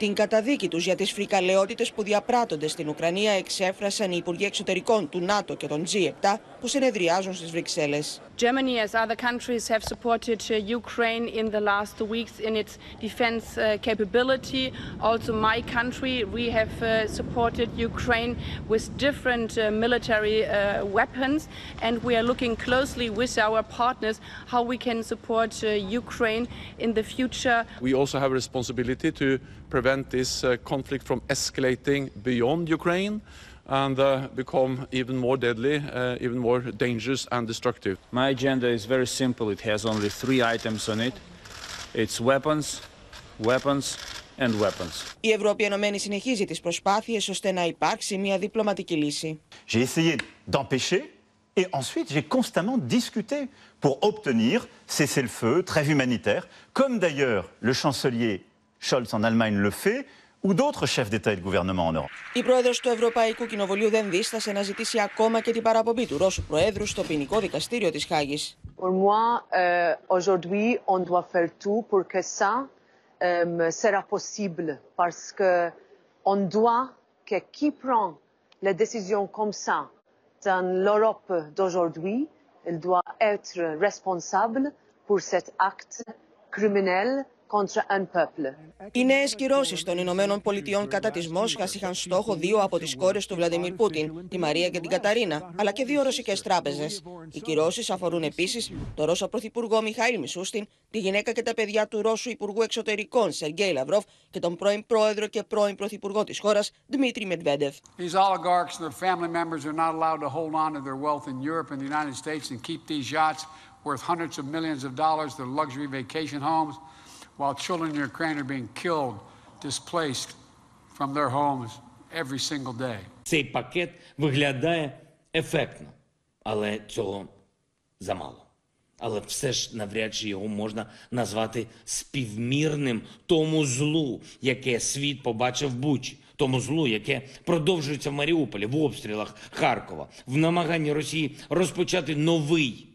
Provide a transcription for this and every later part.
Την καταδίκη τους για τις φρικαλαιότητες που διαπράττονται στην Ουκρανία εξέφρασαν οι Υπουργοί Εξωτερικών του ΝΑΤΟ και των G7 που συνεδριάζουν στις Βρυξέλλες. Germany, as other countries, have supported Ukraine in the last weeks in its defense capability. Also, my country, we have supported Ukraine with different military weapons, and we are looking closely with our partners how we can support Ukraine in the future. We also have a responsibility to prevent this conflict from escalating beyond Ukraine and become even more deadly, even more dangerous and destructive. My agenda is very simple. It has only 3 items on it. It's weapons, weapons and weapons. Η Ευρώπη Ενωμένη συνεχίζει τις προσπάθειες ώστε να υπάρξει μια διπλωματική λύση. J'ai essayé d'empêcher et ensuite j'ai constamment discuté pour obtenir cessez-le-feu, trêve humanitaire, comme d'ailleurs le chancelier Scholz en Allemagne le fait, ou d'autres chefs d'État et de gouvernement en Europe. Η πρόεδρος του Ευρωπαϊκού Κοινοβουλίου δεν δίστασε να ζητήσει ακόμα και την παραπομπή του Ρώσου Προέδρου στο ποινικό δικαστήριο της Χάγης. Pour moi, aujourd'hui, on doit faire tout pour que ça sera possible, parce que on doit que qui prend les décisions comme ça dans l'Europe d'aujourd'hui, il doit être responsable pour cet acte criminel contre un peuple. Οι νέες κυρώσεις των Ηνωμένων Πολιτειών κατά της Μόσχας είχαν στόχο 2 από τις κόρες του Βλαντιμίρ Πούτιν, τη Μαρία και την Καταρίνα, αλλά και 2 ρωσικές τράπεζες. Οι κυρώσεις αφορούν επίσης τον Ρώσο Πρωθυπουργό Μιχαήλ Μισούστιν, τη γυναίκα και τα παιδιά του Ρώσου Υπουργού Εξωτερικών Σεργέη Λαυρόφ και τον πρώην πρόεδρο και πρώην πρωθυπουργό της χώρας Δημήτρη Μετβέντεφ. These oligarchs and their family members are not allowed to hold on to their wealth in Europe and the United States and keep these yachts worth hundreds of millions of dollars, their luxury vacation homes, while children in Ukraine are being killed, displaced from their homes every single day. Цей пакет виглядає ефектно, але цього замало. Але все ж навряд чи його можна назвати співмірним тому злу, яке світ побачив в Бучі, тому злу, яке продовжується в Маріуполі, в обстрілах Харкова, в намаганні Росії розпочати новий,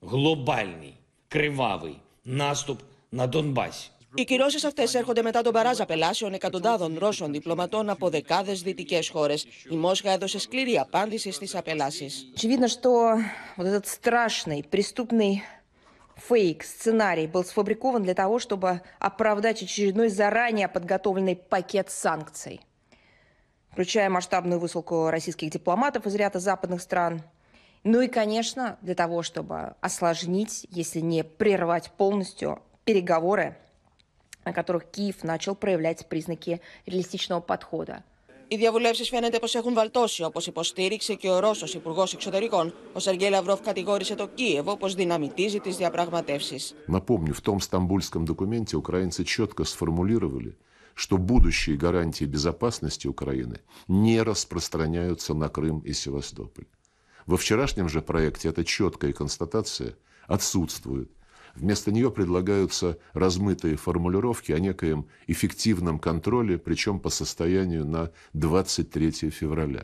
глобальний, κривавий наступ на Δονμπάσι. Οι κυρώσεις αυτές έρχονται μετά τον μπαράζ απελάσεων εκατοντάδων Ρώσων διπλωματών από δεκάδες δυτικές χώρες. Η Μόσχα έδωσε σκληρή απάντηση στις απελάσεις. Очевидно, что вот этот страшный преступный фейк, сценарий был сфабрикован для того, чтобы оправдать очередной заранее подготовленный пакет санкций, включая масштабную высылку российских дипломатов из ряда западных стран. Ну и, конечно, для того, чтобы осложнить, если не прервать полностью, переговоры, на которых Киев начал проявлять признаки реалистичного подхода. Οι διαβουλεύσεις φαίνεται πως έχουν βαλτώσει, όπως υποστήριξε και ο Ρώσος Υπουργός Εξωτερικών. Ο Σεργέη Λαυρόφ κατηγόρησε το Κίεβο πως δυναμητίζει τις διαπραγματεύσεις. Напомню, в том стамбульском документе украинцы четко сформулировали, что будущие гарантии безопасности Украины не распространяются на Крым и Севастополь. Во вчерашнем же проекте эта четкая констатация отсутствует. Вместо нее предлагаются размытые формулировки о некоем эффективном контроле, причем по состоянию на 23 февраля.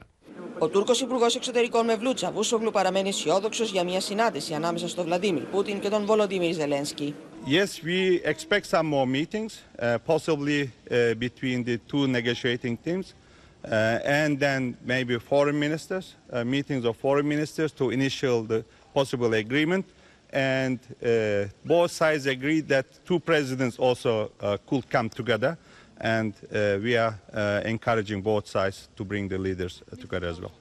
Ο Τούρκος Υπουργός Εξωτερικών Μevlut Çavuşoğlu παραμένει αισιόδοξος για μια συνάντηση ανάμεσα στον Βλαντίμιρ Πούτιν και τον Βολοντίμιρ Ζελένσκι. Yes, we expect some more meetings, possibly between the two negotiating teams, and then maybe foreign ministers, meetings of foreign ministers to initiate the possible agreement. And both sides agreed that 2 presidents also could come together, and we are encouraging both sides to bring the leaders together as well.